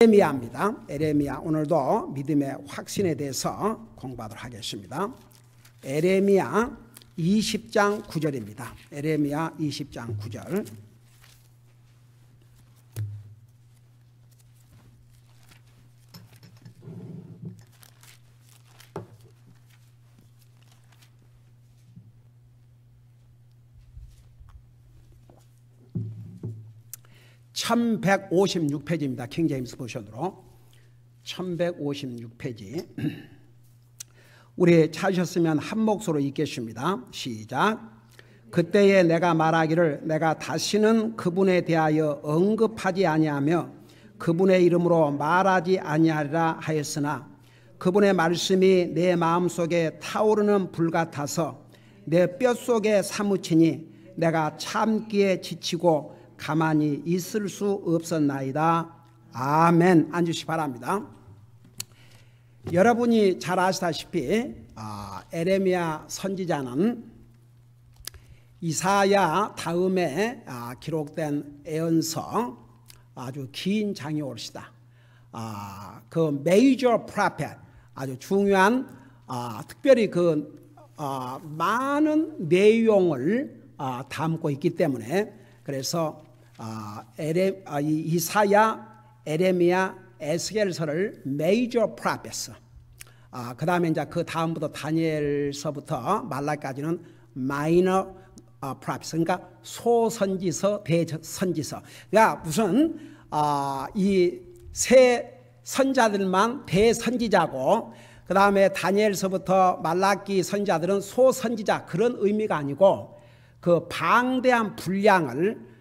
에레미야입니다. 에레미야, 오늘도 믿음의 확신에 대해서 공부하도록 하겠습니다. 에레미야 20장 9절입니다. 에레미야 20장 9절. (1156페이지입니다) 킹제임스 버전으로 1156페이지. 우리 찾으셨으면 한 목소리로 읽겠습니다. 시작. 그때에 내가 말하기를 내가 다시는 그분에 대하여 언급하지 아니하며 그분의 이름으로 말하지 아니하리라 하였으나 그분의 말씀이 내 마음속에 타오르는 불 같아서 내 뼛속에 사무치니 내가 참기에 지치고 가만히 있을 수 없었나이다. 아멘. 앉으시기 바랍니다. 여러분이 잘 아시다시피 에레미야 선지자는 이사야 다음에 기록된 예언서 아주 긴 장이 옳시다. 그 메이저 프로페트, 아주 중요한 특별히 그 많은 내용을 담고 있기 때문에 그래서 이사야, 에레미야, 에스겔서를 메이저 프로페트, 그 다음에 이제 그 다음부터 다니엘서부터 말라기까지는 마이너 프로페트, 그러니까 소선지서, 대선지서. 그러니까 무슨 이 세 선자들만 대선지자고 그 다음에 다니엘서부터 말라기 선지자들은 소선지자, 그런 의미가 아니고 그 방대한 분량을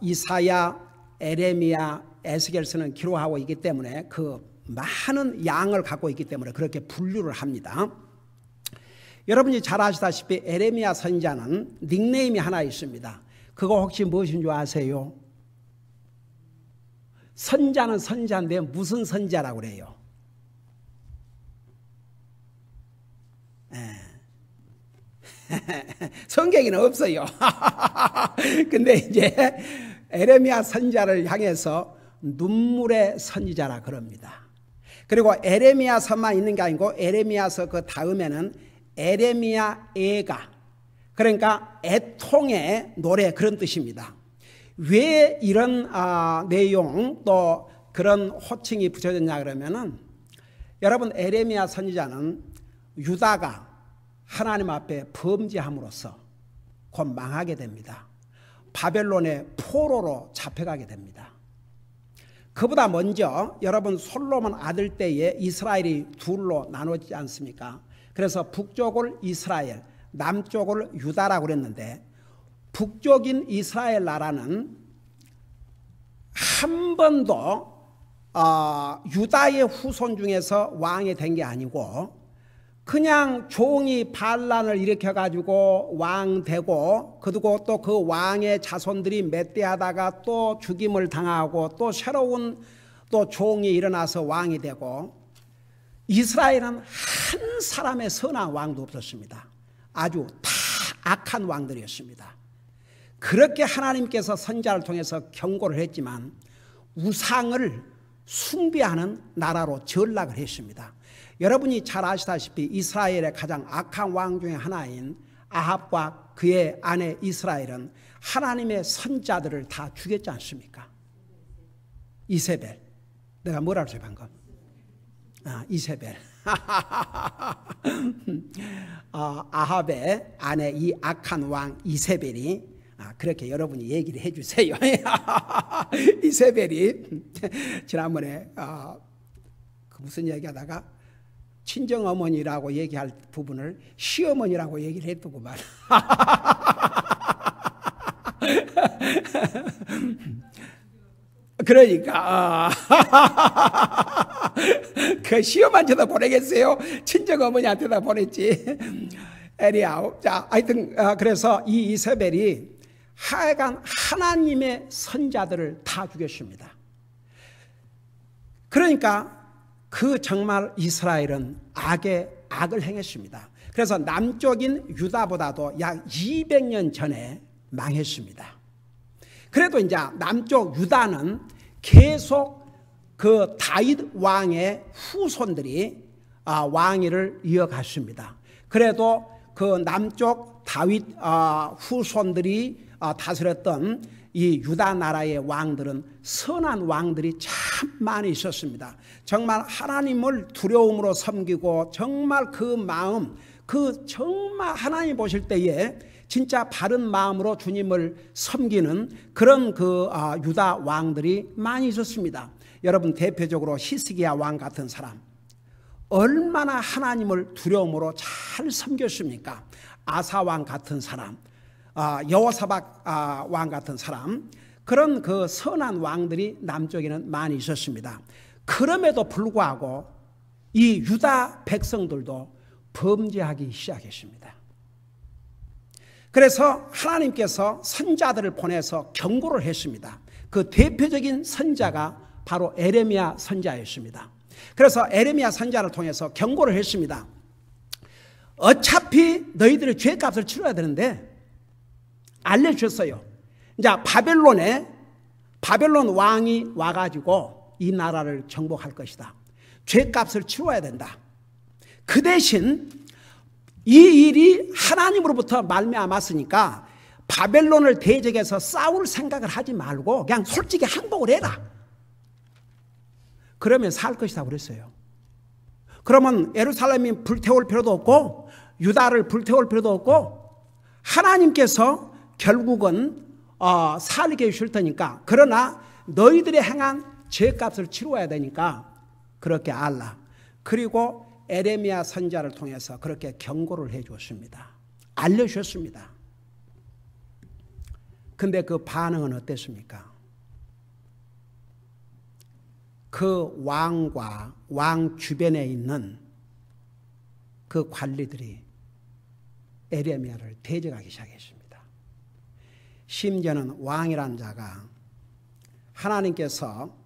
이사야, 에레미야, 에스겔서는 기록하고 있기 때문에 그 많은 양을 갖고 있기 때문에 그렇게 분류를 합니다. 여러분이 잘 아시다시피 에레미야 선지자는 닉네임이 하나 있습니다. 그거 혹시 무엇인 줄 아세요? 선지자는 선지자인데 무슨 선지자라고 그래요? 성경에는 없어요. 근데 이제 에레미야 선지자를 향해서 눈물의 선지자라 그럽니다. 그리고 에레미야서만 있는 게 아니고 에레미야서 그 다음에는 에레미야 애가, 그러니까 애통의 노래, 그런 뜻입니다. 왜 이런 내용 또 그런 호칭이 붙여졌냐 그러면은, 여러분 에레미야 선지자는 유다가 하나님 앞에 범죄함으로써 곧 망하게 됩니다. 바벨론의 포로로 잡혀가게 됩니다. 그보다 먼저 여러분 솔로몬 아들 때에 이스라엘이 둘로 나눠지지 않습니까? 그래서 북쪽을 이스라엘, 남쪽을 유다라고 그랬는데, 북쪽인 이스라엘 나라는 한 번도 유다의 후손 중에서 왕이 된 게 아니고 그냥 종이 반란을 일으켜가지고 왕 되고, 그리고 또 그 왕의 자손들이 몇 대 하다가 또 죽임을 당하고 또 새로운 또 종이 일어나서 왕이 되고, 이스라엘은 한 사람의 선한 왕도 없었습니다. 아주 다 악한 왕들이었습니다. 그렇게 하나님께서 선지자를 통해서 경고를 했지만 우상을 숭배하는 나라로 전락을 했습니다. 여러분이 잘 아시다시피 이스라엘의 가장 악한 왕 중에 하나인 아합과 그의 아내 이스라엘은 하나님의 선지자들을 다 죽였지 않습니까? 이세벨. 내가 뭐라 그랬어요 방금? 이세벨. 아합의 아내 이 악한 왕 이세벨이, 그렇게 여러분이 얘기를 해주세요. 이세벨이 지난번에 그 무슨 얘기하다가 친정어머니라고 얘기할 부분을 시어머니라고 얘기를 했더구만. 그러니까 그 시어머니한테다 보내겠어요? 친정어머니한테다 보냈지. 에리아우. 자, 하여튼 그래서 이 이세벨이 하여간 하나님의 선자들을 다 죽였습니다. 그러니까 그 정말 이스라엘은 악을 행했습니다. 그래서 남쪽인 유다보다도 약 200년 전에 망했습니다. 그래도 이제 남쪽 유다는 계속 그 다윗 왕의 후손들이 왕위를 이어갔습니다. 그래도 그 남쪽 다윗 후손들이 다스렸던 이 유다 나라의 왕들은 선한 왕들이 참 많이 있었습니다. 정말 하나님을 두려움으로 섬기고 정말 그 마음, 정말 하나님 보실 때에 진짜 바른 마음으로 주님을 섬기는 그런 유다 왕들이 많이 있었습니다. 여러분, 대표적으로 히스기야 왕 같은 사람, 얼마나 하나님을 두려움으로 잘 섬겼습니까? 아사 왕 같은 사람, 여호사밧 왕 같은 사람, 그런 그 선한 왕들이 남쪽에는 많이 있었습니다. 그럼에도 불구하고 이 유다 백성들도 범죄하기 시작했습니다. 그래서 하나님께서 선자들을 보내서 경고를 했습니다. 그 대표적인 선자가 바로 에레미야 선자였습니다. 그래서 에레미야 선자를 통해서 경고를 했습니다. 어차피 너희들의 죄값을 치러야 되는데 알려주셨어요. 이제 바벨론 왕이 와가지고 이 나라를 정복할 것이다. 죄값을 치러야 된다. 그 대신 이 일이 하나님으로부터 말미암았으니까 바벨론을 대적해서 싸울 생각을 하지 말고 그냥 솔직히 항복을 해라. 그러면 살 것이다 그랬어요. 그러면 예루살렘이 불태울 필요도 없고 유다를 불태울 필요도 없고 하나님께서 결국은 살게 해주실 테니까, 그러나 너희들이 행한 죄값을 치루어야 되니까 그렇게 알라. 그리고 에레미야 선자를 통해서 그렇게 경고를 해 주었습니다. 알려주셨습니다. 근데 그 반응은 어땠습니까? 그 왕과 왕 주변에 있는 그 관리들이 에레미야를 대적하기 시작했습니다. 심지어는 왕이란 자가 하나님께서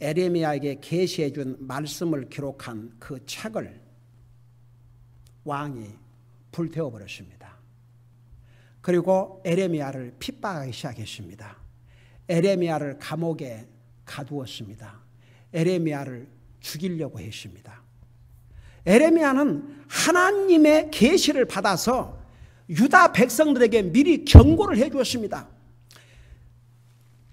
에레미야에게 계시해 준 말씀을 기록한 그 책을 왕이 불태워 버렸습니다. 그리고 에레미야를 핍박하기 시작했습니다. 에레미야를 감옥에 가두었습니다. 에레미야를 죽이려고 했습니다. 에레미야는 하나님의 계시를 받아서 유다 백성들에게 미리 경고를 해 주었습니다.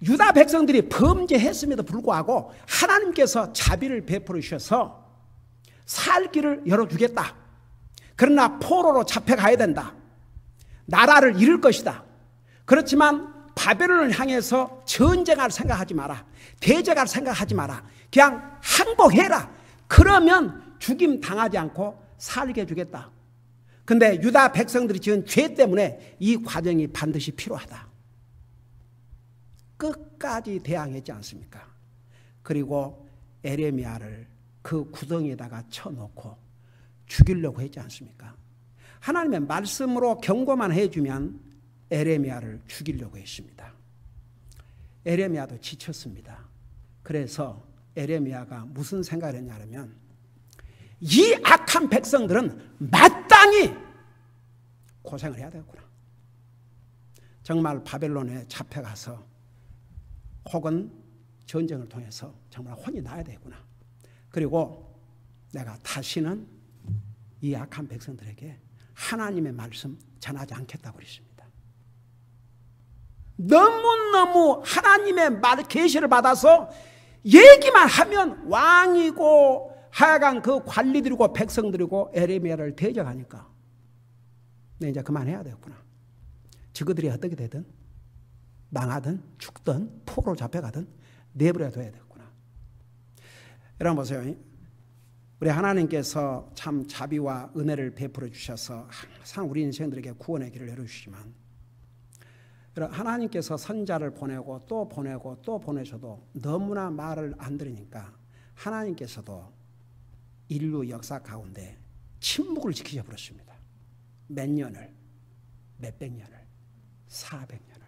유다 백성들이 범죄했음에도 불구하고 하나님께서 자비를 베풀어 주셔서 살 길을 열어주겠다. 그러나 포로로 잡혀가야 된다. 나라를 잃을 것이다. 그렇지만 바벨론을 향해서 전쟁할 생각하지 마라. 대적할 생각하지 마라. 그냥 항복해라. 그러면 죽임 당하지 않고 살게 해주겠다. 근데 유다 백성들이 지은 죄 때문에 이 과정이 반드시 필요하다. 끝까지 대항했지 않습니까? 그리고 에레미야를 그 구덩이에다가 쳐놓고 죽이려고 했지 않습니까? 하나님의 말씀으로 경고만 해주면 에레미야를 죽이려고 했습니다. 에레미야도 지쳤습니다. 그래서 에레미야가 무슨 생각을 했냐면, 이 악한 백성들은 마땅히 고생을 해야 되겠구나. 정말 바벨론에 잡혀가서 혹은 전쟁을 통해서 정말 혼이 나야 되겠구나. 그리고 내가 다시는 이 악한 백성들에게 하나님의 말씀 전하지 않겠다고 그랬습니다. 너무너무 하나님의 계시를 받아서 얘기만 하면 왕이고 하여간 그 관리들이고 백성들이고 에레미야를 대적하니까 내 이제 그만해야 되겠구나. 저그들이 어떻게 되든 망하든 죽든 포로 잡혀가든 내버려 둬야 되겠구나. 여러분 보세요. 우리 하나님께서 참 자비와 은혜를 베풀어 주셔서 항상 우리 인생들에게 구원의 길을 열어주시지만, 하나님께서 선자를 보내고 또 보내고 또 보내셔도 너무나 말을 안 들으니까 하나님께서도 인류 역사 가운데 침묵을 지키셔 버렸습니다. 몇 년을, 몇백 년을, 400년을.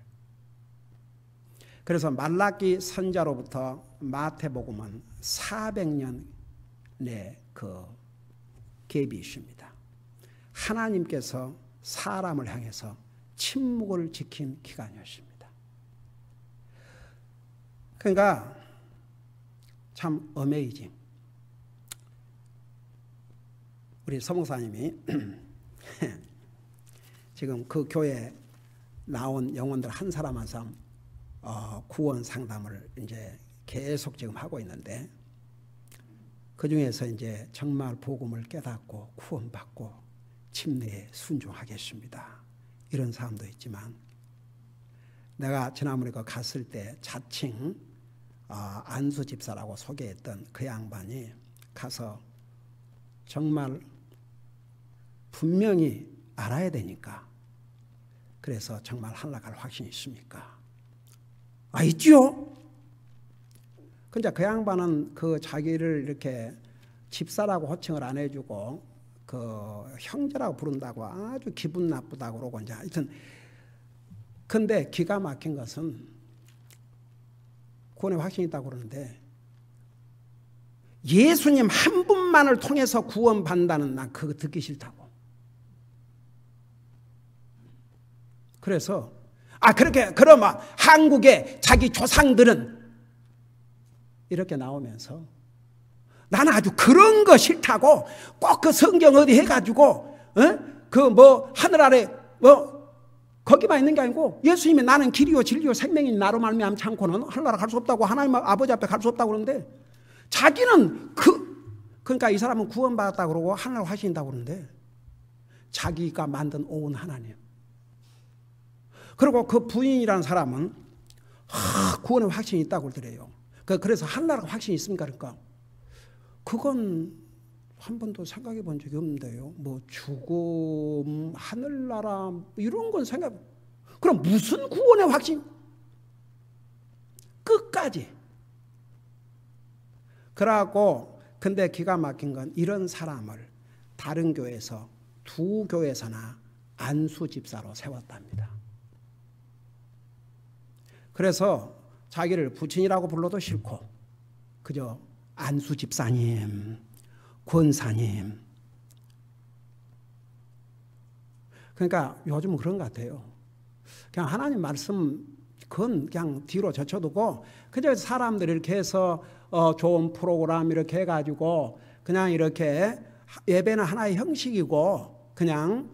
그래서 말라기 선자로부터 마태복음은 400년의 그 갭이 있습니다. 하나님께서 사람을 향해서 침묵을 지킨 기간이었습니다. 그러니까 참 어메이징. 우리 서목사님이 지금 그 교회에 나온 영혼들 한 사람 한 사람 구원 상담을 이제 계속 지금 하고 있는데, 그 중에서 이제 정말 복음을 깨닫고 구원받고 침례에 순종하겠습니다, 이런 사람도 있지만, 내가 지난번에 갔을 때 자칭 안수 집사라고 소개했던 그 양반이 가서 정말 분명히 알아야 되니까, 그래서 정말 한락할 확신이 있습니까? 있죠. 근데 그 양반은 그 자기를 이렇게 집사라고 호칭을 안 해주고 그 형제라고 부른다고 아주 기분 나쁘다고 그러고, 이제 하여튼, 근데 기가 막힌 것은 구원의 확신이 있다고 그러는데, 예수님 한 분만을 통해서 구원받는다는, 난 그거 듣기 싫다고. 그래서 그러면 한국의 자기 조상들은 이렇게 나오면서, 나는 아주 그런 거 싫다고, 꼭 그 성경 어디 해가지고 그 뭐 하늘 아래 뭐 거기만 있는 게 아니고, 예수님이 나는 길이요 진리요 생명이니 나로 말미암지 않고는 하늘나라 갈 수 없다고, 하나님 아버지 앞에 갈 수 없다고 그러는데, 자기는 그러니까 이 사람은 구원받았다고 그러고 하나님을 하신다고 그러는데, 자기가 만든 온 하나님. 그리고 그 부인이라는 사람은 구원의 확신이 있다고 그러더래요. 그래서 하늘나라가 확신이 있습니까? 그러니까 그건 한 번도 생각해 본 적이 없는데요. 뭐 죽음, 하늘나라 이런 건 그럼 무슨 구원의 확신? 끝까지. 그러고, 근데 기가 막힌 건, 이런 사람을 다른 교회에서, 두 교회에서나 안수 집사로 세웠답니다. 그래서 자기를 부친이라고 불러도 싫고, 그저 안수 집사님, 권사님. 그러니까 요즘은 그런 것 같아요. 그냥 하나님 말씀 그건 그냥 뒤로 젖혀두고, 그저 사람들이 이렇게 해서 좋은 프로그램 이렇게 해가지고 그냥 이렇게 예배는 하나의 형식이고, 그냥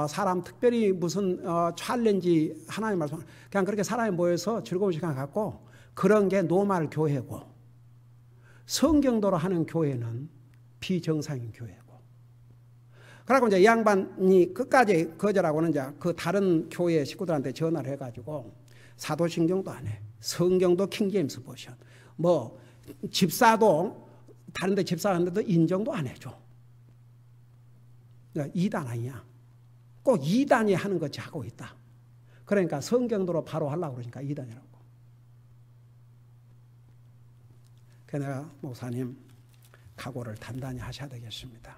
사람 특별히 무슨 챌린지 하나님 말씀, 그냥 그렇게 사람이 모여서 즐거운 시간 갖고, 그런 게 노말 교회고, 성경도로 하는 교회는 비정상인 교회고. 그러고 이제 이 양반이 끝까지 거절하고는 이제 그 다른 교회 식구들한테 전화를 해가지고, 사도신경도 안 해, 성경도 킹제임스 버전, 뭐 집사도 다른데 집사하는데도 인정도 안 해줘. 그러니까 이단 아니야. 꼭 이단이 하는 것이 하고 있다. 그러니까 성경도로 바로 하려고 그러니까 이단이라고. 그래서 내가, 목사님 각오를 단단히 하셔야 되겠습니다.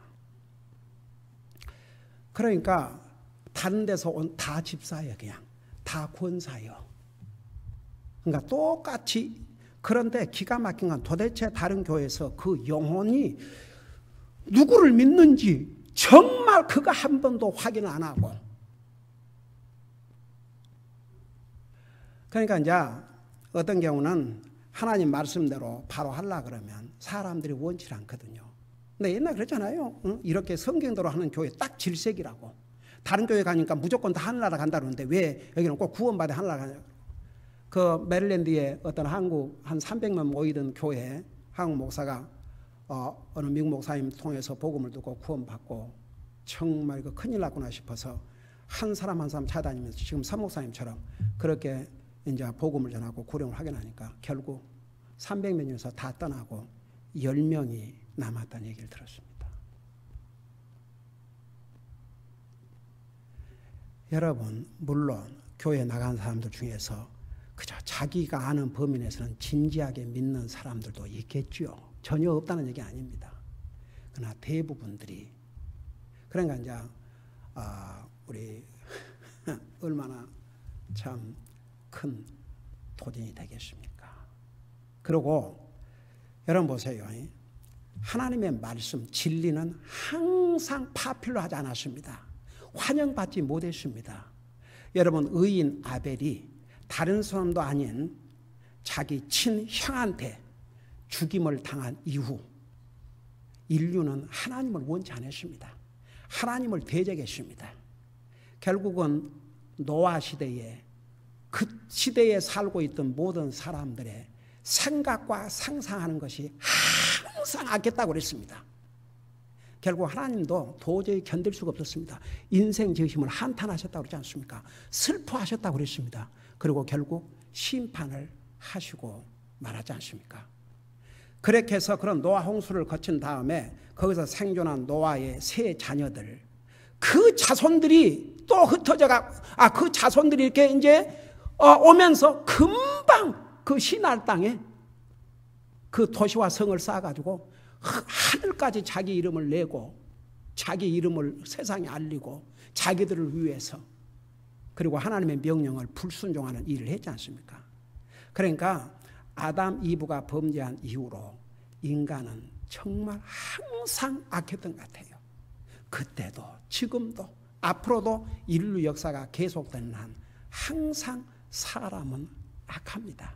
그러니까 다른 데서 온 다 집사예요. 그냥 다 권사예요. 그러니까 똑같이. 그런데 기가 막힌 건, 도대체 다른 교회에서 그 영혼이 누구를 믿는지 정말 그거 한 번도 확인 안 하고, 그러니까 이제 어떤 경우는 하나님 말씀대로 바로 하려고 그러면 사람들이 원치 않거든요. 근데 옛날에 그랬잖아요. 이렇게 성경대로 하는 교회 딱 질색이라고. 다른 교회 가니까 무조건 다 하늘나라 간다 그러는데, 왜 여기는 꼭 구원받아 하늘나라 가냐고. 그 메릴랜드에 어떤 한국 한 300명 모이던 교회 한국 목사가 어느 미국 목사님 통해서 복음을 듣고 구원받고, 정말 이거 큰일 났구나 싶어서 한 사람 한 사람 찾아다니면서 지금 서 목사님처럼 그렇게 이제 복음을 전하고 구령을 하게 나니까 결국 300몇 명에서 다 떠나고 10명이 남았다는 얘기를 들었습니다. 여러분, 물론 교회 나간 사람들 중에서 그저 자기가 아는 범위 내에서는 진지하게 믿는 사람들도 있겠죠. 전혀 없다는 얘기 아닙니다. 그러나 대부분들이, 그러니까 이제 우리 얼마나 참 큰 도전이 되겠습니까? 그리고 여러분 보세요. 하나님의 말씀, 진리는 항상 파퓰러하지 않았습니다. 환영받지 못했습니다. 여러분, 의인 아벨이 다른 사람도 아닌 자기 친형한테 죽임을 당한 이후 인류는 하나님을 원치 않았습니다. 하나님을 대적했습니다. 결국은 노아 시대에 그 시대에 살고 있던 모든 사람들의 생각과 상상하는 것이 항상 악했다고 그랬습니다. 결국 하나님도 도저히 견딜 수가 없었습니다. 인생 지으심을 한탄하셨다고 그러지 않습니까? 슬퍼하셨다고 그랬습니다. 그리고 결국 심판을 하시고 말하지 않습니까? 그렇게 해서 그런 노아 홍수를 거친 다음에 거기서 생존한 노아의 세 자녀들, 그 자손들이 또 흩어져가, 그 자손들이 이렇게 이제 오면서 금방 그 시날 땅에 그 도시와 성을 쌓아가지고 하늘까지 자기 이름을 내고 자기 이름을 세상에 알리고 자기들을 위해서 그리고 하나님의 명령을 불순종하는 일을 했지 않습니까? 그러니까 아담 이브가 범죄한 이후로 인간은 정말 항상 악했던 것 같아요. 그때도 지금도 앞으로도 인류 역사가 계속되는 한 항상 사람은 악합니다.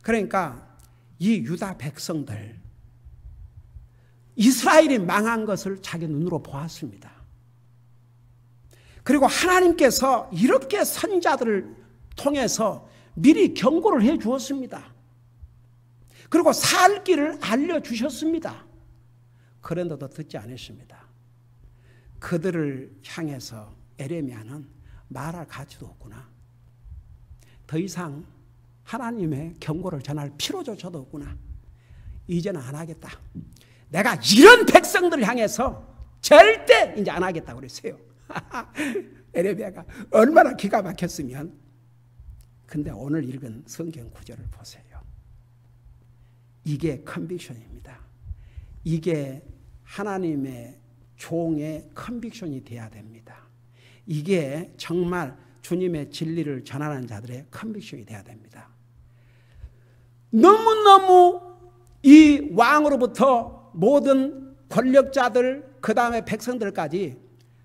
그러니까 이 유다 백성들, 이스라엘이 망한 것을 자기 눈으로 보았습니다. 그리고 하나님께서 이렇게 선자들을 통해서 미리 경고를 해 주었습니다. 그리고 살 길을 알려주셨습니다. 그런데도 듣지 않았습니다. 그들을 향해서 에레미야는 말할 가치도 없구나. 더 이상 하나님의 경고를 전할 필요조차도 없구나. 이제는 안 하겠다. 내가 이런 백성들을 향해서 절대 이제 안 하겠다고 그랬어요. 에레미야가 얼마나 기가 막혔으면. 근데 오늘 읽은 성경 구절을 보세요. 이게 컨빅션입니다. 이게 하나님의 종의 컨빅션이 돼야 됩니다. 이게 정말 주님의 진리를 전하는 자들의 컨빅션이 돼야 됩니다. 너무너무 이 왕으로부터 모든 권력자들 그 다음에 백성들까지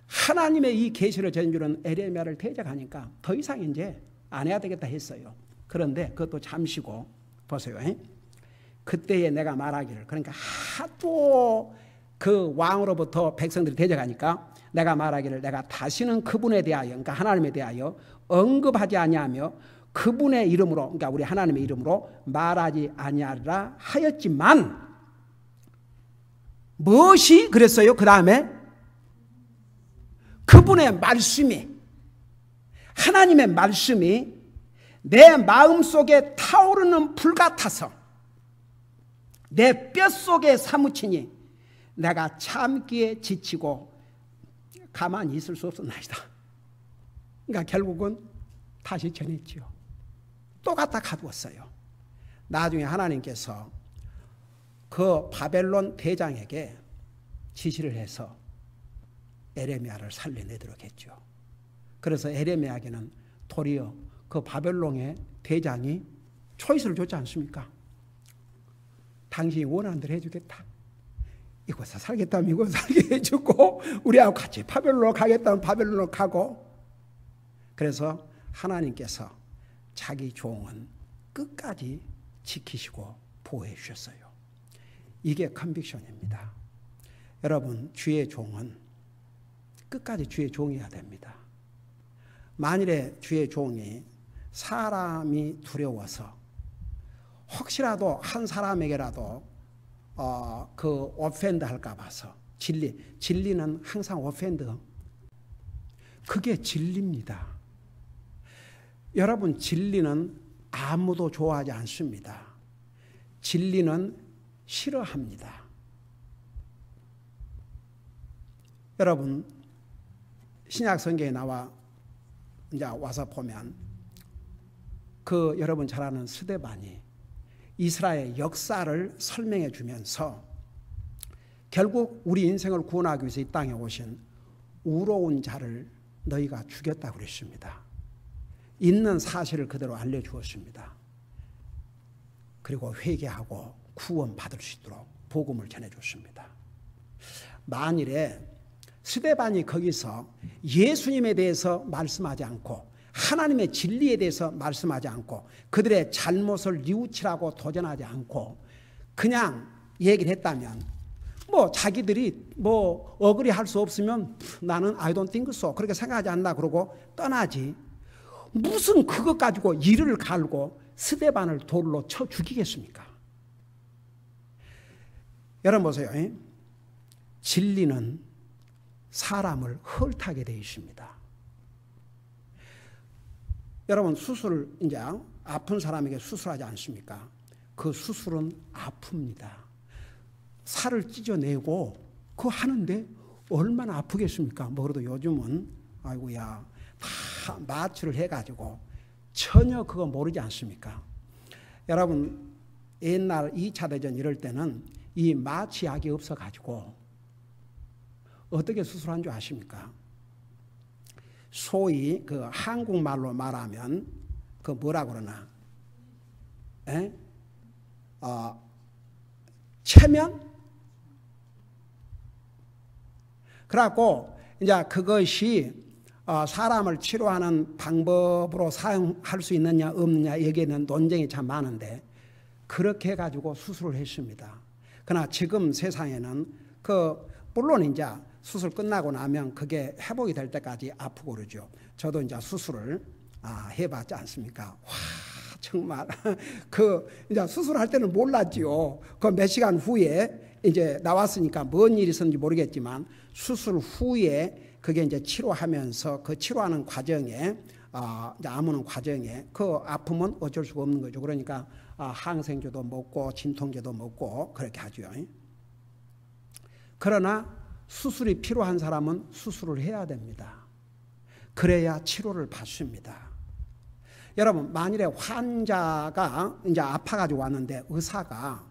하나님의 이 계시를 전해주는 에레미야를 대적하니까 더 이상 이제 안 해야 되겠다 했어요. 그런데 그것도 잠시고 보세요. 그때에 내가 말하기를, 그러니까 하도 그 왕으로부터 백성들이 대적하니까 내가 말하기를 내가 다시는 그분에 대하여, 그러니까 하나님에 대하여 언급하지 아니하며 그분의 이름으로, 그러니까 우리 하나님의 이름으로 말하지 아니하리라 하였지만 무엇이 그랬어요? 그 다음에 그분의 말씀이, 하나님의 말씀이 내 마음속에 타오르는 불 같아서 내 뼛속에 사무치니 내가 참기에 지치고 가만히 있을 수 없었나이다. 그러니까 결국은 다시 전했지요. 또 갖다 가두었어요. 나중에 하나님께서 그 바벨론 대장에게 지시를 해서 에레미야를 살려내도록 했죠. 그래서 에레미야에게는 도리어 그 바벨론의 대장이 초이스를 줬지 않습니까? 당신이 원하는 대로 해주겠다. 이곳에 살겠다면 이곳에 살게 해주고 우리하고 같이 바벨론으로 가겠다면 바벨론으로 가고. 그래서 하나님께서 자기 종은 끝까지 지키시고 보호해 주셨어요. 이게 컨빅션입니다. 여러분, 주의 종은 끝까지 주의 종이어야 됩니다. 만일에 주의 종이 사람이 두려워서 혹시라도 한 사람에게라도 그 오펜드 할까 봐서 진리는 항상 오펜드. 그게 진리입니다. 여러분, 진리는 아무도 좋아하지 않습니다. 진리는 싫어합니다. 여러분, 신약 성경에 나와 이제 와서 보면 그 여러분 잘 아는 스데반이 이스라엘 역사를 설명해 주면서 결국 우리 인생을 구원하기 위해서 이 땅에 오신 의로운 자를 너희가 죽였다고 그랬습니다. 있는 사실을 그대로 알려주었습니다. 그리고 회개하고 구원 받을 수 있도록 복음을 전해줬습니다. 만일에 스데반이 거기서 예수님에 대해서 말씀하지 않고 하나님의 진리에 대해서 말씀하지 않고 그들의 잘못을 뉘우치라고 도전하지 않고 그냥 얘기를 했다면 뭐 자기들이 뭐 어그리 할 수 없으면 나는 I don't think so 그렇게 생각하지 않나 그러고 떠나지, 무슨 그것 가지고 이를 갈고 스데반을 돌로 쳐 죽이겠습니까? 여러분 보세요. 진리는 사람을 헐타게 되어 있습니다. 여러분 수술, 이제 아픈 사람에게 수술하지 않습니까? 그 수술은 아픕니다. 살을 찢어내고 그거 하는데 얼마나 아프겠습니까? 뭐 그래도 요즘은 아이고야 다 마취를 해가지고 전혀 그거 모르지 않습니까? 여러분 옛날 2차 대전 이럴 때는 이 마취약이 없어가지고 어떻게 수술한 줄 아십니까? 소위 그 한국말로 말하면 그 뭐라 그러나? 체면? 그래갖고 이제 그것이 사람을 치료하는 방법으로 사용할 수 있느냐 없느냐 여기에는 논쟁이 참 많은데 그렇게 해가지고 수술을 했습니다. 그러나 지금 세상에는 물론 이제 수술 끝나고 나면 그게 회복이 될 때까지 아프고 그러죠. 저도 이제 수술을 해봤지 않습니까? 와 정말 이제 수술할 때는 몰랐지요. 그 몇 시간 후에 이제 나왔으니까 뭔 일이 있었는지 모르겠지만 수술 후에 그게 이제 치료하면서 그 치료하는 과정에 이제 아무는 과정에 그 아픔은 어쩔 수가 없는 거죠. 그러니까 항생제도 먹고 진통제도 먹고 그렇게 하죠. 그러나 수술이 필요한 사람은 수술을 해야 됩니다. 그래야 치료를 받습니다. 여러분 만일에 환자가 이제 아파가지고 왔는데 의사가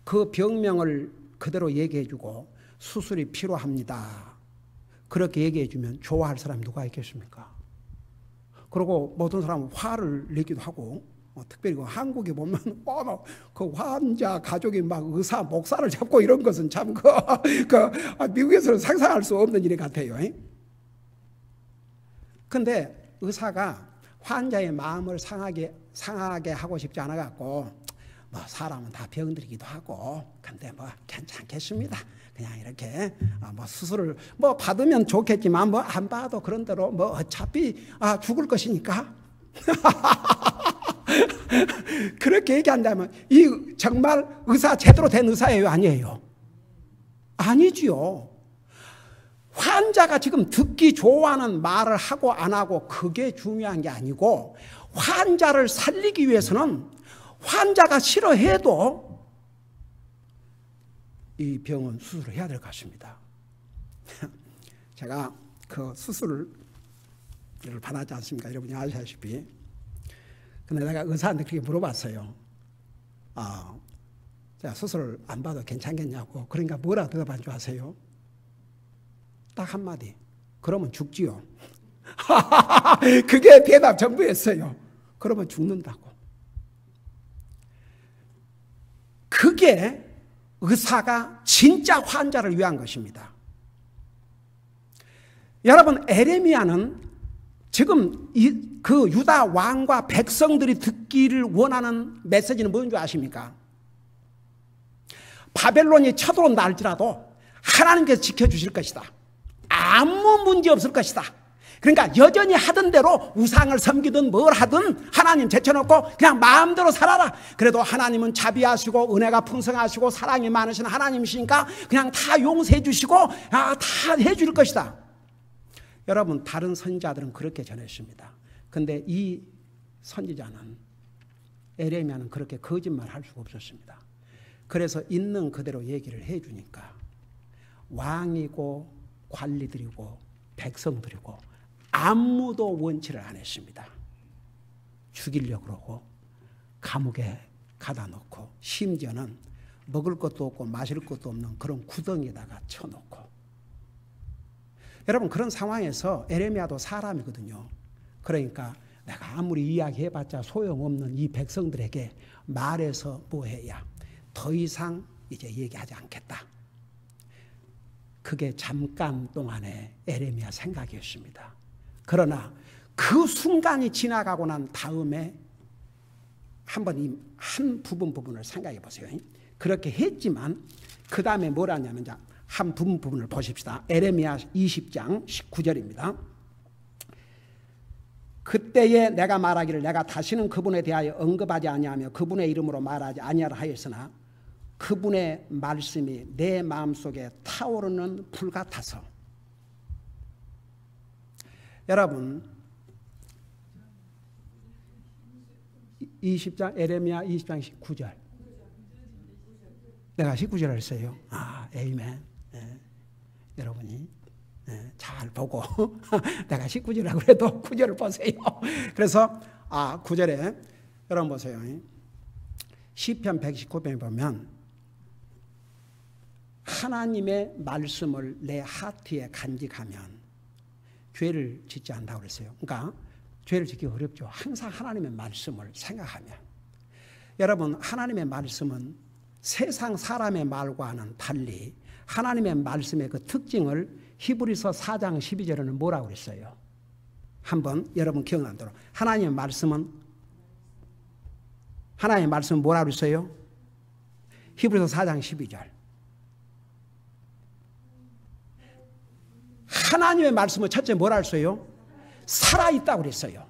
그 병명을 그대로 얘기해주고 수술이 필요합니다. 그렇게 얘기해주면 좋아할 사람이 누가 있겠습니까? 그리고 모든 사람은 화를 내기도 하고 특별히 그 한국에 보면 그 환자 가족이 막 의사 목사를 잡고 이런 것은 참 미국에서는 상상할 수 없는 일 같아요. 근데 의사가 환자의 마음을 상하게 하고 싶지 않아 갖고 뭐 사람은 다 병들기도 하고 근데 뭐 괜찮겠습니다. 그냥 이렇게 뭐 수술을 뭐 받으면 좋겠지만 뭐 안 받아도 그런 대로 뭐 어차피 죽을 것이니까 그렇게 얘기한다면 이 정말 의사 제대로 된 의사예요, 아니에요? 아니지요. 환자가 지금 듣기 좋아하는 말을 하고 안 하고 그게 중요한 게 아니고 환자를 살리기 위해서는 환자가 싫어해도 이 병은 수술을 해야 될 것 같습니다. 제가 그 수술을 받았지 않습니까? 여러분이 아시다시피. 근데 내가 의사한테 그렇게 물어봤어요. 제가 수술을 안 받아도 괜찮겠냐고. 그러니까 뭐라 대답한 줄 아세요? 딱 한마디. 그러면 죽지요. 그게 대답 전부였어요. 그러면 죽는다고. 그게 의사가 진짜 환자를 위한 것입니다. 여러분 에레미야는 지금 그 유다 왕과 백성들이 듣기를 원하는 메시지는 뭔 줄 아십니까? 바벨론이 쳐들어온다 할지라도 하나님께서 지켜주실 것이다. 아무 문제 없을 것이다. 그러니까 여전히 하던 대로 우상을 섬기든 뭘 하든 하나님 제쳐놓고 그냥 마음대로 살아라. 그래도 하나님은 자비하시고 은혜가 풍성하시고 사랑이 많으신 하나님이시니까 그냥 다 용서해 주시고 다 해줄 것이다. 여러분 다른 선지자들은 그렇게 전했습니다. 근데 이 선지자는 에레미야는 그렇게 거짓말할 수가 없었습니다. 그래서 있는 그대로 얘기를 해주니까 왕이고 관리들이고 백성들이고 아무도 원치를 안 했습니다. 죽이려고 그러고 감옥에 가다 놓고 심지어는 먹을 것도 없고 마실 것도 없는 그런 구덩이에다가 쳐놓고. 여러분 그런 상황에서 에레미야도 사람이거든요. 그러니까 내가 아무리 이야기해봤자 소용없는 이 백성들에게 말해서 뭐해야 더 이상 이제 얘기하지 않겠다. 그게 잠깐 동안의 에레미야 생각이었습니다. 그러나 그 순간이 지나가고 난 다음에 한번 이 한 부분을 생각해 보세요. 그렇게 했지만 그 다음에 뭘 하냐면 한 부분을 보십시다. 에레미야 20장 19절입니다. 그때에 내가 말하기를 내가 다시는 그분에 대하여 언급하지 아니하며 그분의 이름으로 말하지 아니하라 하였으나 그분의 말씀이 내 마음속에 타오르는 불 같아서. 여러분 20장 에레미야 20장 19절 내가 19절을 했어요. 에이멘. 여러분이 잘 보고 내가 19절이라고 해도 9절을 보세요. 그래서 9절에 여러분 보세요. 시편 119편에 보면 하나님의 말씀을 내 하트에 간직하면 죄를 짓지 않는다고 그랬어요. 그러니까 죄를 짓기 어렵죠. 항상 하나님의 말씀을 생각하면. 여러분 하나님의 말씀은 세상 사람의 말과는 달리 하나님의 말씀의 그 특징을 히브리서 4장 12절에는 뭐라고 그랬어요? 한번 여러분 기억나도록. 하나님의 말씀은 뭐라고 그랬어요? 히브리서 4장 12절. 하나님의 말씀은 첫째 뭐라 했어요? 살아있다고 그랬어요.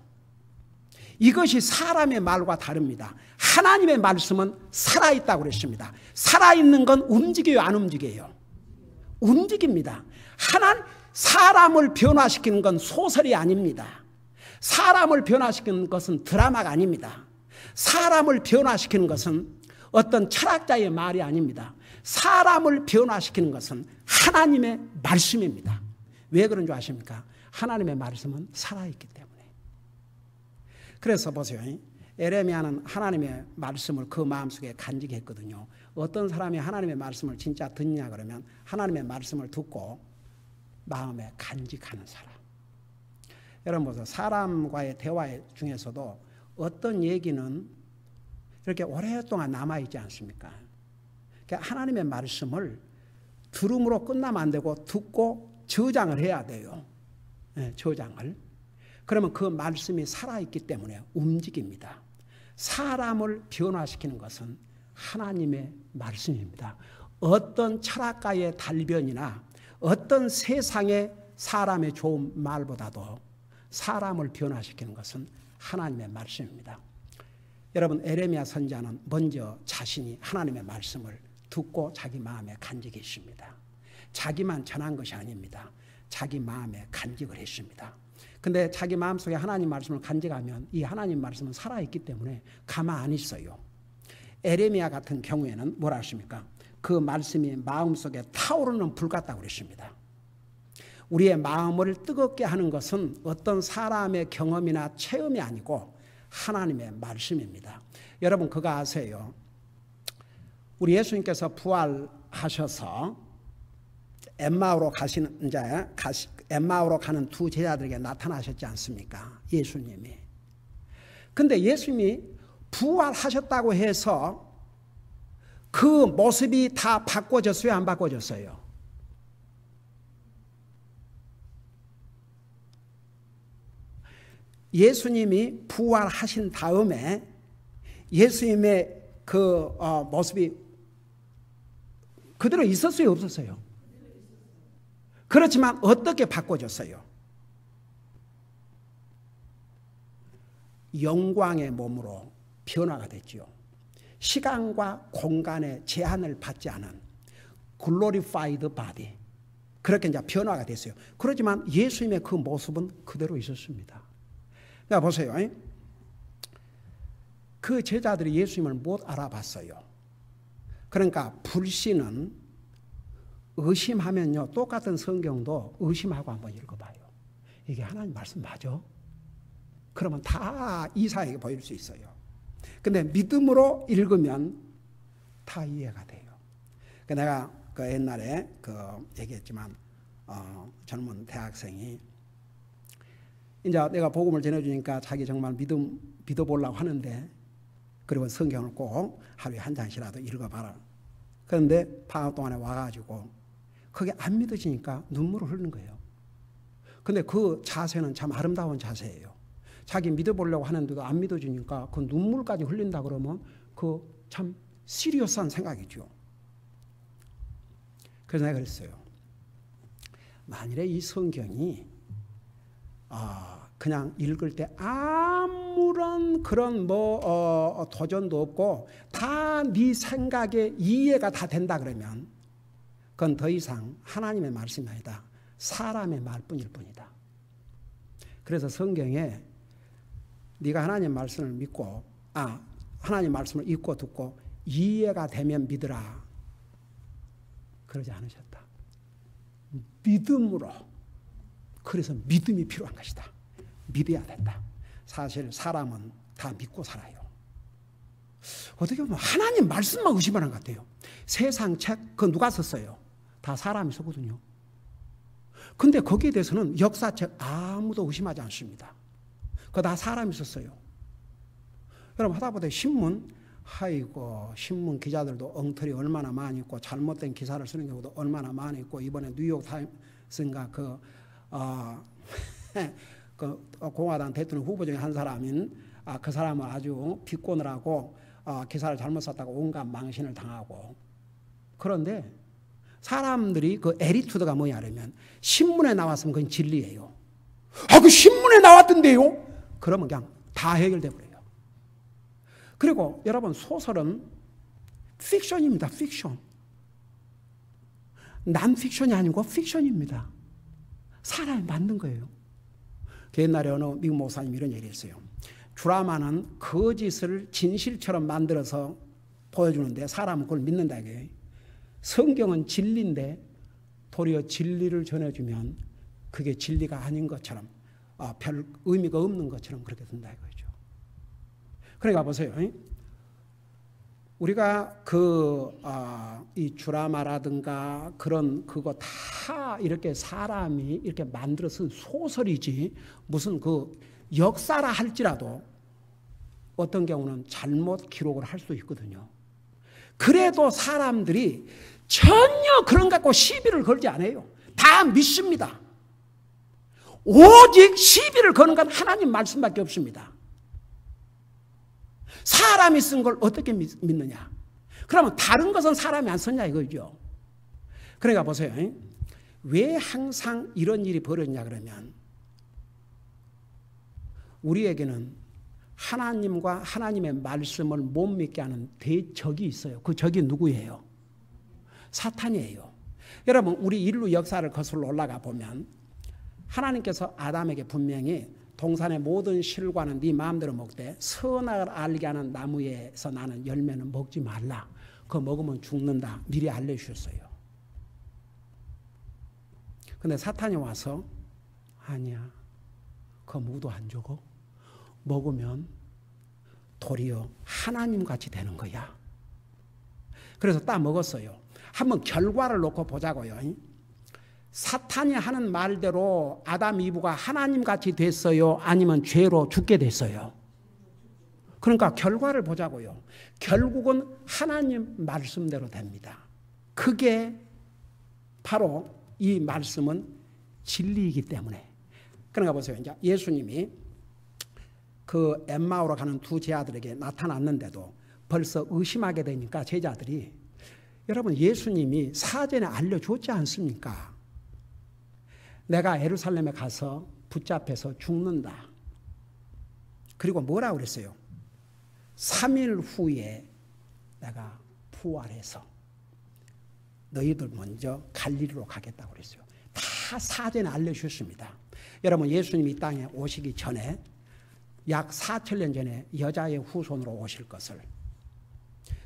이것이 사람의 말과 다릅니다. 하나님의 말씀은 살아있다고 그랬습니다. 살아있는 건 움직여요, 안 움직여요? 움직입니다. 사람을 변화시키는 건 소설이 아닙니다. 사람을 변화시키는 것은 드라마가 아닙니다. 사람을 변화시키는 것은 어떤 철학자의 말이 아닙니다. 사람을 변화시키는 것은 하나님의 말씀입니다. 왜 그런 줄 아십니까? 하나님의 말씀은 살아있기 때문에. 그래서 보세요. 에레미야는 하나님의 말씀을 그 마음속에 간직했거든요. 어떤 사람이 하나님의 말씀을 진짜 듣냐 그러면 하나님의 말씀을 듣고 마음에 간직하는 사람. 여러분 보세요. 사람과의 대화 중에서도 어떤 얘기는 이렇게 오랫동안 남아있지 않습니까? 그러니까 하나님의 말씀을 들음으로 끝나면 안 되고 듣고 저장을 해야 돼요. 저장을. 그러면 그 말씀이 살아있기 때문에 움직입니다. 사람을 변화시키는 것은 하나님의 말씀입니다. 어떤 철학가의 달변이나 어떤 세상의 사람의 좋은 말보다도 사람을 변화시키는 것은 하나님의 말씀입니다. 여러분 에레미야 선지자는 먼저 자신이 하나님의 말씀을 듣고 자기 마음에 간직했습니다. 자기만 전한 것이 아닙니다. 자기 마음에 간직을 했습니다. 근데 자기 마음속에 하나님 말씀을 간직하면 이 하나님 말씀은 살아있기 때문에 가만 안 있어요. 에레미야 같은 경우에는 뭐라 하십니까? 그 말씀이 마음속에 타오르는 불 같다고 그랬습니다. 우리의 마음을 뜨겁게 하는 것은 어떤 사람의 경험이나 체험이 아니고 하나님의 말씀입니다. 여러분 그거 아세요? 우리 예수님께서 부활하셔서 엠마오로 가는 두 제자들에게 나타나셨지 않습니까? 예수님이. 근데 예수님이 부활하셨다고 해서 그 모습이 다 바꿔졌어요? 안 바꿔졌어요? 예수님이 부활하신 다음에 예수님의 그 모습이 그대로 있었어요? 없었어요? 그렇지만 어떻게 바꿔졌어요? 영광의 몸으로 변화가 됐죠. 시간과 공간의 제한을 받지 않은 glorified body. 그렇게 이제 변화가 됐어요. 그렇지만 예수님의 그 모습은 그대로 있었습니다. 자, 보세요. 그 제자들이 예수님을 못 알아봤어요. 그러니까 불신은 의심하면요, 똑같은 성경도 의심하고 한번 읽어봐요. 이게 하나님 말씀 맞아? 그러면 다 이사에게 보일 수 있어요. 근데 믿음으로 읽으면 다 이해가 돼요. 내가 그 옛날에 얘기했지만 젊은 대학생이 이제 내가 복음을 전해주니까 자기 정말 믿어보려고 하는데, 그리고 성경을 꼭 하루에 한 장씩이라도 읽어봐라. 그런데 방학 동안에 와가지고 그게 안 믿어지니까 눈물을 흘리는 거예요. 근데 그 자세는 참 아름다운 자세예요. 자기 믿어보려고 하는데도 안 믿어지니까 그 눈물까지 흘린다 그러면 그 참 시리어스한 생각이죠. 그래서 내가 그랬어요. 만일에 이 성경이 그냥 읽을 때 아무런 그런 도전도 없고 다 네 생각에 이해가 다 된다 그러면 그건 더 이상 하나님의 말씀이 아니다. 사람의 말뿐일 뿐이다. 그래서 성경에 네가 하나님 말씀을 믿고 하나님 말씀을 읽고 듣고 이해가 되면 믿으라. 그러지 않으셨다. 믿음으로. 그래서 믿음이 필요한 것이다. 믿어야 된다. 사실 사람은 다 믿고 살아요. 어떻게 보면 하나님 말씀만 의심하는 것 같아요. 세상 책 그거 누가 썼어요? 다 사람이 썼거든요. 근데 거기에 대해서는 역사책 아무도 의심하지 않습니다. 그거 다 사람이 썼어요. 여러분 하다 보다 신문 신문 기자들도 엉터리 얼마나 많이 있고 잘못된 기사를 쓰는 경우도 얼마나 많이 있고 이번에 뉴욕타임스인가 공화당 대통령 후보 중에 한 사람인 그 사람은 아주 비꼬느라고 기사를 잘못 썼다고 온갖 망신을 당하고. 그런데 사람들이 그 애리투드가 뭐냐면 신문에 나왔으면 그건 진리예요. 그 신문에 나왔던데요? 그러면 그냥 다 해결돼 버려요. 그리고 여러분 소설은 픽션입니다. 픽션. 난픽션이 아니고 픽션입니다. 사람이 만든 거예요. 옛날에 어느 미국 목사님이 이런 얘기를 했어요. 드라마는 거짓을 진실처럼 만들어서 보여주는데 사람은 그걸 믿는다 이거예요. 성경은 진리인데 도리어 진리를 전해주면 그게 진리가 아닌 것처럼 별 의미가 없는 것처럼 그렇게 된다 이거죠. 그러니까 보세요. 우리가 이 드라마라든가 그거 다 이렇게 사람이 이렇게 만들어 쓴 소설이지 무슨 역사라 할지라도 어떤 경우는 잘못 기록을 할 수 있거든요. 그래도 사람들이 전혀 그런 것 갖고 시비를 걸지 않아요. 다 믿습니다. 오직 시비를 거는 건 하나님 말씀밖에 없습니다. 사람이 쓴 걸 어떻게 믿느냐? 그러면 다른 것은 사람이 안 썼냐 이거죠. 그러니까 보세요. 왜 항상 이런 일이 벌어지냐 그러면 우리에게는 하나님과 하나님의 말씀을 못 믿게 하는 대적이 있어요. 그 적이 누구예요? 사탄이에요. 여러분 우리 인류 역사를 거슬러 올라가 보면 하나님께서 아담에게 분명히 동산의 모든 실과는 네 마음대로 먹되 선악을 알게 하는 나무에서 나는 열매는 먹지 말라. 그거 먹으면 죽는다. 미리 알려주셨어요. 근데 사탄이 와서 아니야. 그거 먹어도 안 죽어. 먹으면 도리어 하나님같이 되는 거야. 그래서 딱 먹었어요. 한번 결과를 놓고 보자고요. 사탄이 하는 말대로 아담 이브가 하나님같이 됐어요? 아니면 죄로 죽게 됐어요? 그러니까 결과를 보자고요. 결국은 하나님 말씀대로 됩니다. 그게 바로 이 말씀은 진리이기 때문에. 그러니까 보세요. 이제 예수님이 그 엠마오로 가는 두 제자들에게 나타났는데도 벌써 의심하게 되니까 제자들이 여러분 예수님이 사전에 알려줬지 않습니까? 내가 예루살렘에 가서 붙잡혀서 죽는다. 그리고 뭐라고 그랬어요? 3일 후에 내가 부활해서 너희들 먼저 갈릴리로 가겠다고 그랬어요. 다 사전에 알려주셨습니다. 여러분 예수님이 이 땅에 오시기 전에 약 4,000년 전에 여자의 후손으로 오실 것을,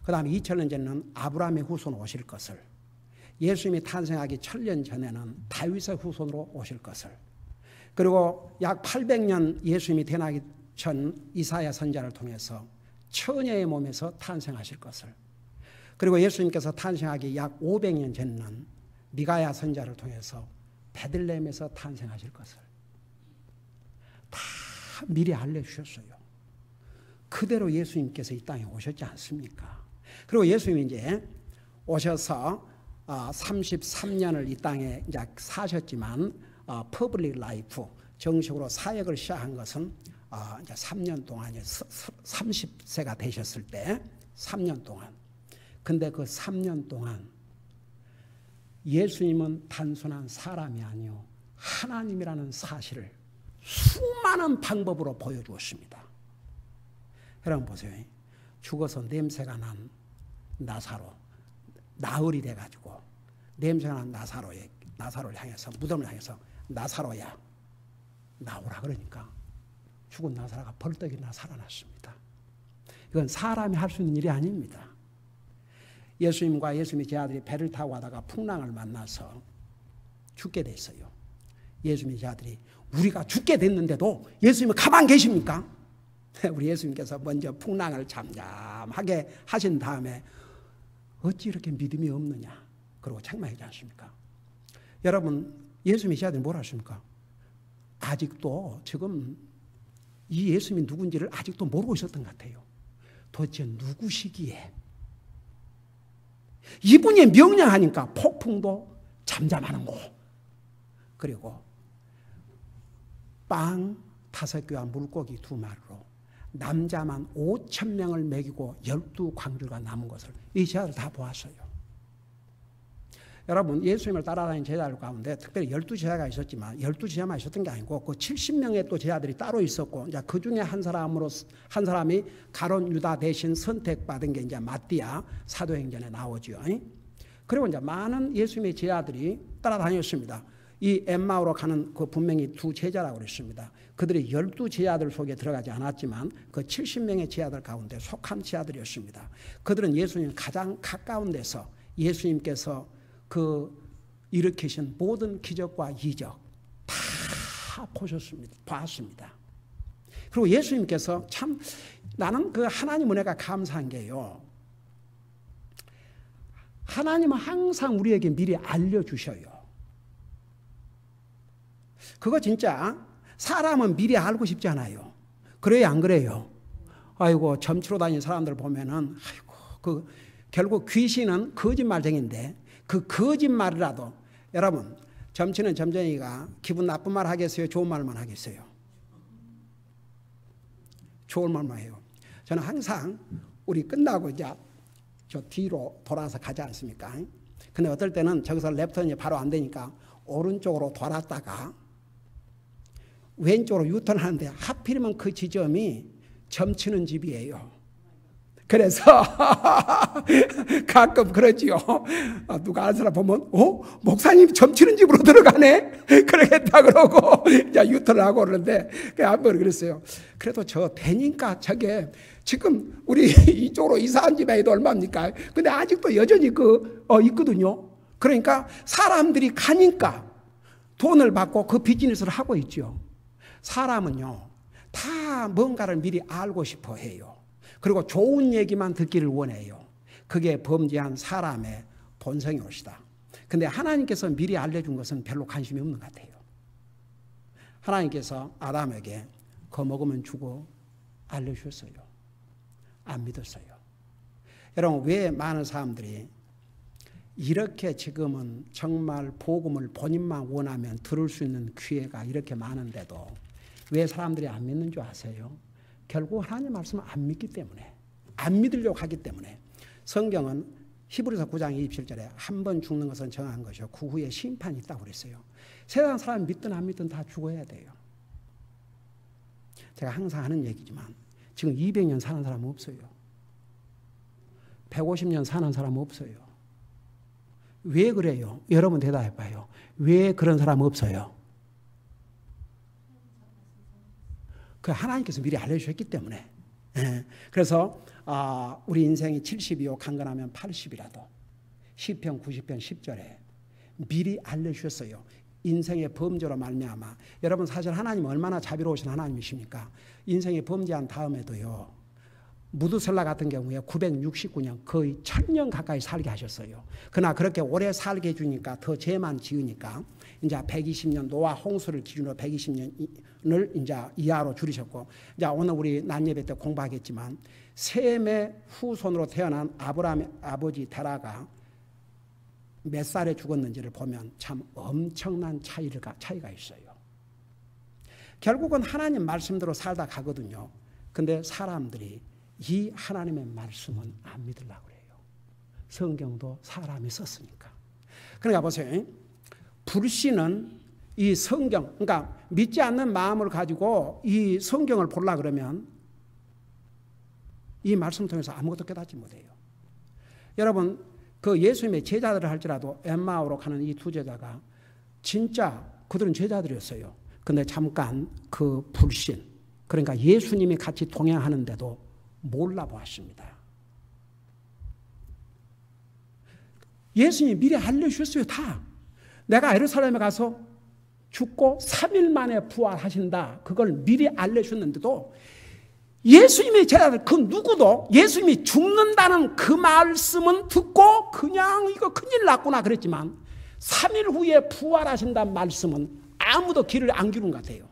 그 다음에 2,000년 전에는 아브라함의 후손으로 오실 것을, 예수님이 탄생하기 1,000년 전에는 다윗의 후손으로 오실 것을, 그리고 약 800년 예수님이 태어나기 전 이사야 선지자를 통해서 처녀의 몸에서 탄생하실 것을, 그리고 예수님께서 탄생하기 약 500년 전에는 미가야 선지자를 통해서 베들레헴에서 탄생하실 것을 다 미리 알려주셨어요. 그대로 예수님께서 이 땅에 오셨지 않습니까? 그리고 예수님이 이제 오셔서 33년을 이 땅에 이제 사셨지만 퍼블릭 라이프 정식으로 사역을 시작한 것은 이제 3년 동안 30세가 되셨을 때 3년 동안. 근데 그 3년 동안 예수님은 단순한 사람이 아니요 하나님이라는 사실을 수많은 방법으로 보여주었습니다. 여러분 보세요. 죽어서 냄새가 난 나사로, 나흘이 돼가지고 냄새가 난 나사로를 향해서, 무덤을 향해서 나사로야 나오라 그러니까 죽은 나사로가 벌떡 일어나 살아났습니다. 이건 사람이 할 수 있는 일이 아닙니다. 예수님과 예수님의 제자들이 배를 타고 가다가 풍랑을 만나서 죽게 됐어요. 예수님의 제자들이 우리가 죽게 됐는데도 예수님은 가만 계십니까? 우리 예수님께서 먼저 풍랑을 잠잠하게 하신 다음에 어찌 이렇게 믿음이 없느냐 그러고 책망하지 않습니까? 여러분 예수님의 제자들이 뭐라 하십니까? 아직도 지금 이 예수님이 누군지를 아직도 모르고 있었던 것 같아요. 도대체 누구시기에 이분이 명령하니까 폭풍도 잠잠하는 거, 그리고 빵 5개와 물고기 2마리로 남자만 5,000명을 먹이고 12광주가 남은 것을 이 제자들 다 보았어요. 여러분 예수님을 따라다니는 제자들 가운데 특별히 12제자가 있었지만 12제자만 있었던 게 아니고 그 70명의 또 제자들이 따로 있었고, 이제 그 중에 한 사람이 가룟 유다 대신 선택받은 게 이제 마띠아 사도행전에 나오죠. 그리고 이제 많은 예수님의 제자들이 따라다녔습니다. 이 엠마오로 가는 그 분명히 2 제자라고 그랬습니다. 그들이 12제자들 속에 들어가지 않았지만 그 70명의 제자들 가운데 속한 제자들이었습니다. 그들은 예수님 가장 가까운 데서 예수님께서 그 일으키신 모든 기적과 이적 다 봤습니다. 그리고 예수님께서 참 나는 그 하나님 은혜가 감사한 게요. 하나님은 항상 우리에게 미리 알려주셔요. 그거 진짜 사람은 미리 알고 싶지 않아요. 그래요, 안 그래요? 아이고 점치러 다니는 사람들 보면은 아이고 결국 귀신은 거짓말쟁인데 그 거짓말이라도, 여러분 점치는 점쟁이가 기분 나쁜 말 하겠어요? 좋은 말만 하겠어요? 좋은 말만 해요. 저는 항상 우리 끝나고 이제 저 뒤로 돌아서 가지 않습니까? 근데 어떨 때는 저기서 랩턴이 바로 안 되니까 오른쪽으로 돌았다가 왼쪽으로 유턴하는데 하필이면 그 지점이 점치는 집이에요. 그래서 가끔 그러지요. 누가 아는 사람 보면 목사님 점치는 집으로 들어가네? 그러겠다 그러고 이제 유턴을 하고 그러는데 한번 그랬어요. 그래도 저 되니까 저게 지금 우리 이쪽으로 이사한 집에 해도 얼마입니까? 근데 아직도 여전히 있거든요. 그러니까 사람들이 가니까 돈을 받고 그 비즈니스를 하고 있죠. 사람은요 다 뭔가를 미리 알고 싶어 해요. 그리고 좋은 얘기만 듣기를 원해요. 그게 범죄한 사람의 본성이 옳시다. 근데 하나님께서 미리 알려준 것은 별로 관심이 없는 것 같아요. 하나님께서 아담에게 그거 먹으면 죽어 알려주셨어요. 안 믿었어요. 여러분 왜 많은 사람들이 이렇게 지금은 정말 복음을 본인만 원하면 들을 수 있는 기회가 이렇게 많은데도 왜 사람들이 안 믿는 줄 아세요? 결국 하나님 말씀을 안 믿기 때문에, 안 믿으려고 하기 때문에. 성경은 히브리서 9장 27절에 한 번 죽는 것은 정한 것이요 그 후에 심판이 있다고 그랬어요. 세상 사람이 믿든 안 믿든 다 죽어야 돼요. 제가 항상 하는 얘기지만 지금 200년 사는 사람은 없어요. 150년 사는 사람은 없어요. 왜 그래요? 여러분 대답해 봐요. 왜 그런 사람 없어요? 그 하나님께서 미리 알려주셨기 때문에. 그래서 우리 인생이 70이요 강건하면 80이라도 시편 90편 10절에 미리 알려주셨어요. 인생의 범죄로 말미암아. 여러분 사실 하나님은 얼마나 자비로우신 하나님이십니까? 인생의 범죄한 다음에도요 무두셀라 같은 경우에 969년 거의 1000년 가까이 살게 하셨어요. 그러나 그렇게 오래 살게 해주니까 더 죄만 지으니까 이제 120년 노아 홍수를 기준으로 120년을 이제 이하로 줄이셨고, 이제 오늘 우리 낮예배 때 공부하겠지만 셈의 후손으로 태어난 아브라함의 아버지 데라가 몇 살에 죽었는지를 보면 참 엄청난 차이가 있어요. 결국은 하나님 말씀대로 살다 가거든요. 근데 사람들이 이 하나님의 말씀은 안 믿으려고 그래요. 성경도 사람이 썼으니까. 그러니까 보세요. 불신은 이 성경, 그러니까 믿지 않는 마음을 가지고 이 성경을 보려고 그러면 이 말씀 통해서 아무것도 깨닫지 못해요. 여러분, 그 예수님의 제자들을 할지라도 엠마오로 가는 이 두 제자가 진짜 그들은 제자들이었어요. 근데 잠깐 그 불신, 그러니까 예수님이 같이 동행하는데도 몰라보았습니다. 예수님이 미리 알려주셨어요. 다. 내가 예루살렘에 가서 죽고 3일 만에 부활하신다. 그걸 미리 알려주셨는데도 예수님의 제자들 그 누구도 예수님이 죽는다는 그 말씀은 듣고 그냥 이거 큰일 났구나 그랬지만 3일 후에 부활하신다는 말씀은 아무도 귀를 안 기울인 것 같아요.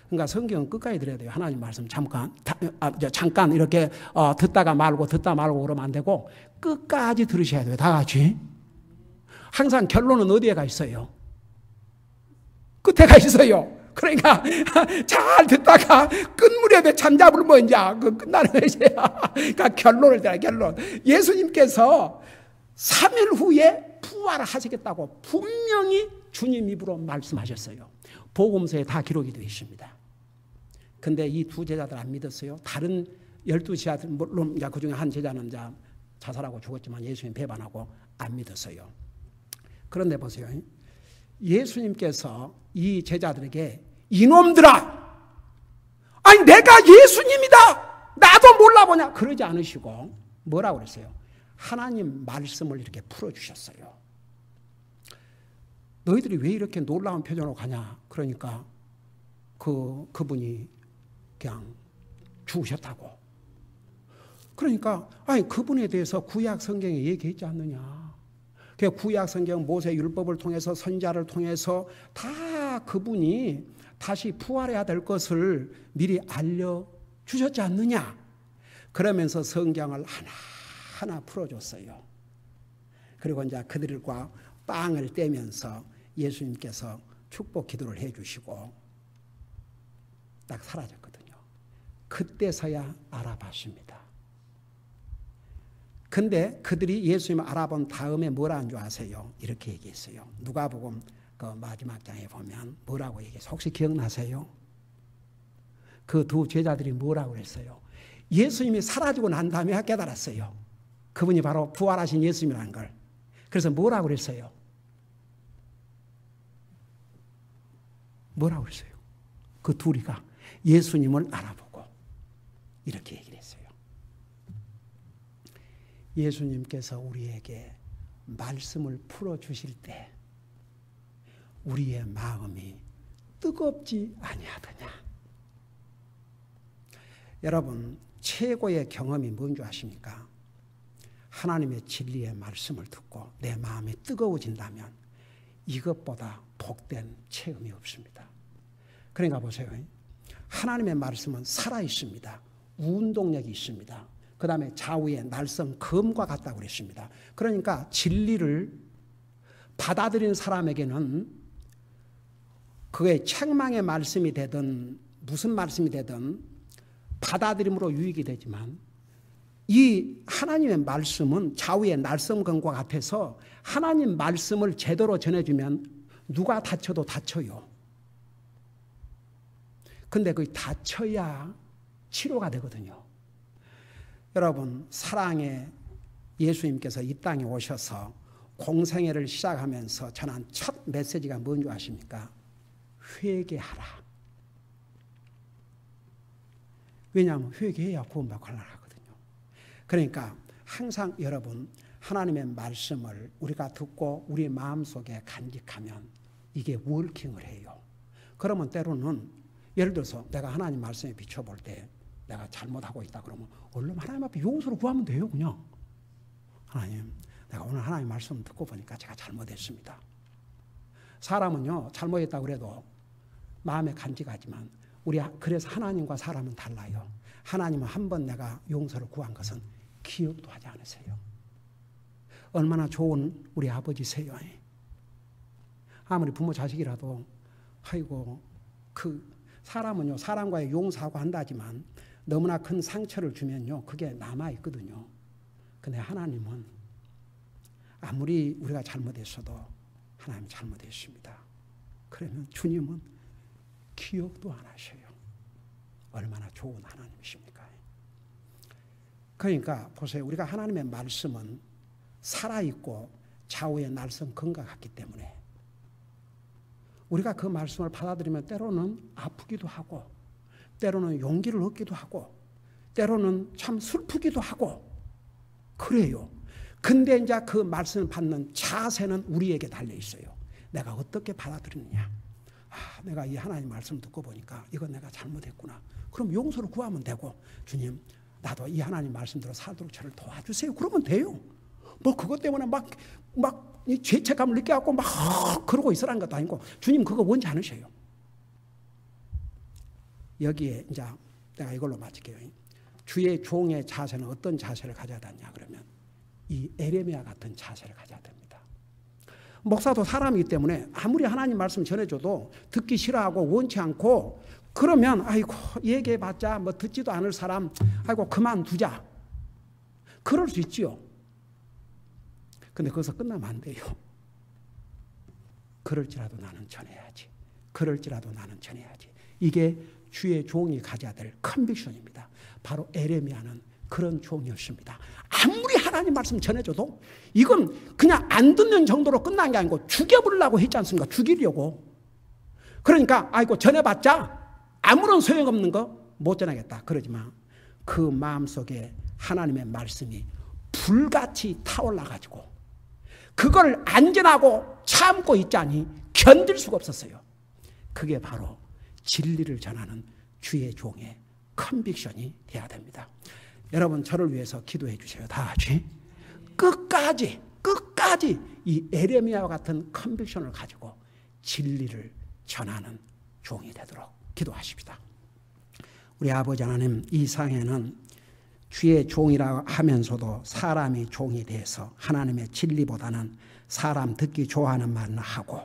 그러니까 성경은 끝까지 들어야 돼요. 하나님 말씀 잠깐 이렇게 듣다가 말고 그러면 안 되고 끝까지 들으셔야 돼요. 다 같이. 항상 결론은 어디에 가 있어요? 끝에 가 있어요. 그러니까 잘 듣다가 끝무렵에 잠잡으면 이제 끝나는 것이야. 그러니까 결론을 들어야 결론. 예수님께서 3일 후에 부활하시겠다고 분명히 주님 입으로 말씀하셨어요. 복음서에 다 기록이 되어 있습니다. 근데 이 두 제자들 안 믿었어요. 다른 12제자들, 물론 그 중에 한 제자는 자살하고 죽었지만 예수님 배반하고 안 믿었어요. 그런데 보세요. 예수님께서 이 제자들에게 이놈들아! 아니 내가 예수님이다! 나도 몰라보냐! 그러지 않으시고 뭐라고 그랬어요? 하나님 말씀을 이렇게 풀어주셨어요. 너희들이 왜 이렇게 놀라운 표정으로 가냐? 그러니까 그분이 그냥 죽으셨다고. 그러니까 아니 그분에 대해서 구약 성경에 얘기했지 않느냐? 그 구약 성경 모세 율법을 통해서 선지자를 통해서 다 그분이 다시 부활해야 될 것을 미리 알려 주셨지 않느냐? 그러면서 성경을 하나하나 풀어줬어요. 그리고 이제 그들과 빵을 떼면서 예수님께서 축복 기도를 해주시고 딱 사라졌거든요. 그때서야 알아봤습니다. 근데 그들이 예수님을 알아본 다음에 뭐라 한 줄 아세요? 이렇게 얘기했어요. 누가복음 그 마지막 장에 보면 뭐라고 얘기했어요? 혹시 기억나세요? 그 두 제자들이 뭐라고 그랬어요? 예수님이 사라지고 난 다음에 깨달았어요. 그분이 바로 부활하신 예수님이라는 걸. 그래서 뭐라고 그랬어요? 뭐라고 그랬어요? 그 둘이가 예수님을 알아보고 이렇게 얘기를 했어요. 예수님께서 우리에게 말씀을 풀어주실 때 우리의 마음이 뜨겁지 아니하더냐. 여러분 최고의 경험이 뭔지 아십니까? 하나님의 진리의 말씀을 듣고 내 마음이 뜨거워진다면 이것보다 복된 체험이 없습니다. 그러니까 보세요. 하나님의 말씀은 살아있습니다. 운동력이 있습니다. 그 다음에 좌우의 날성 검과 같다고 그랬습니다. 그러니까 진리를 받아들이는 사람에게는 그의 책망의 말씀이 되든 무슨 말씀이 되든 받아들임으로 유익이 되지만 이 하나님의 말씀은 좌우의 날성검과 같아서 하나님 말씀을 제대로 전해주면 누가 다쳐도 다쳐요. 근데 그 다쳐야 치료가 되거든요. 여러분 사랑의 예수님께서 이 땅에 오셔서 공생애를 시작하면서 전한 첫 메시지가 뭔지 아십니까? 회개하라. 왜냐하면 회개해야 구원받고 하거든요. 그러니까 항상 여러분 하나님의 말씀을 우리가 듣고 우리 마음속에 간직하면 이게 워킹을 해요. 그러면 때로는 예를 들어서 내가 하나님 말씀에 비춰볼 때 내가 잘못하고 있다 그러면 얼른 하나님 앞에 용서를 구하면 돼요. 그냥 하나님 내가 오늘 하나님 말씀 듣고 보니까 제가 잘못했습니다. 사람은요 잘못했다고 그래도 마음에 간직하지만 그래서 하나님과 사람은 달라요. 하나님은 한 번 내가 용서를 구한 것은 기억도 하지 않으세요. 얼마나 좋은 우리 아버지세요. 아무리 부모 자식이라도 아이고 사람은요 사람과의 용서하고 한다지만 너무나 큰 상처를 주면요 그게 남아있거든요. 근데 하나님은 아무리 우리가 잘못했어도 하나님 잘못했습니다. 그러면 주님은 기억도 안 하셔요. 얼마나 좋은 하나님이십니까? 그러니까 보세요. 우리가 하나님의 말씀은 살아있고 좌우의 날선 검과 같기 때문에 우리가 그 말씀을 받아들이면 때로는 아프기도 하고 때로는 용기를 얻기도 하고 때로는 참 슬프기도 하고 그래요. 근데 이제 그 말씀을 받는 자세는 우리에게 달려 있어요. 내가 어떻게 받아들이느냐. 내가 이 하나님 말씀 듣고 보니까 이건 내가 잘못했구나. 그럼 용서를 구하면 되고 주님 나도 이 하나님 말씀대로 살도록 저를 도와주세요. 그러면 돼요. 뭐 그것 때문에 막 죄책감을 느껴갖고 막 그러고 있으라는 것도 아니고 주님 그거 원치 않으셔요. 여기에 이제 내가 이걸로 마칠게요. 주의 종의 자세는 어떤 자세를 가져야 되냐 그러면 이 에레미야 같은 자세를 가져야 됩니다. 목사도 사람이기 때문에 아무리 하나님 말씀 전해줘도 듣기 싫어하고 원치 않고 그러면 아이고 얘기해봤자 뭐 듣지도 않을 사람 아이고 그만두자 그럴 수 있지요. 근데 거기서 끝나면 안 돼요. 그럴지라도 나는 전해야지. 그럴지라도 나는 전해야지. 이게 주의 종이 가져야 될 컨빅션입니다. 바로 에레미야는 그런 종이었습니다. 아무리 하나님 말씀 전해줘도 이건 그냥 안 듣는 정도로 끝난 게 아니고 죽여버리려고 했지 않습니까? 죽이려고. 그러니까 아이고 전해봤자 아무런 소용없는 거 못 전하겠다. 그러지만 그 마음속에 하나님의 말씀이 불같이 타올라가지고 그걸 안전하고 참고 있자니 견딜 수가 없었어요. 그게 바로 진리를 전하는 주의 종의 컨빅션이 돼야 됩니다. 여러분 저를 위해서 기도해 주세요. 다 같이 끝까지 이 에레미야와 같은 컨빅션을 가지고 진리를 전하는 종이 되도록 기도하십시다. 우리 아버지 하나님, 이 상에는 주의 종이라 하면서도 사람이 종이 돼서 하나님의 진리보다는 사람 듣기 좋아하는 말을 하고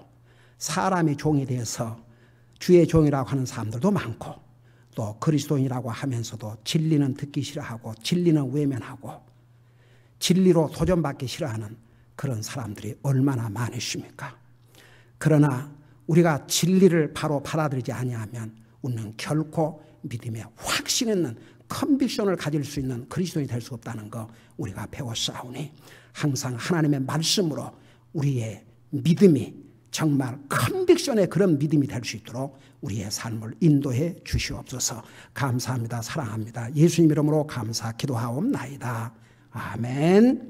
사람이 종이 돼서 주의 종이라고 하는 사람들도 많고 또 그리스도인이라고 하면서도 진리는 듣기 싫어하고 진리는 외면하고 진리로 도전받기 싫어하는 그런 사람들이 얼마나 많으십니까? 그러나 우리가 진리를 바로 받아들이지 아니하면 우리는 결코 믿음에 확신 있는 컨빅션을 가질 수 있는 그리스도인이 될 수 없다는 거 우리가 배웠사오니 항상 하나님의 말씀으로 우리의 믿음이 정말 컨빅션의 그런 믿음이 될 수 있도록 우리의 삶을 인도해 주시옵소서. 감사합니다. 사랑합니다. 예수님 이름으로 감사 기도하옵나이다. 아멘.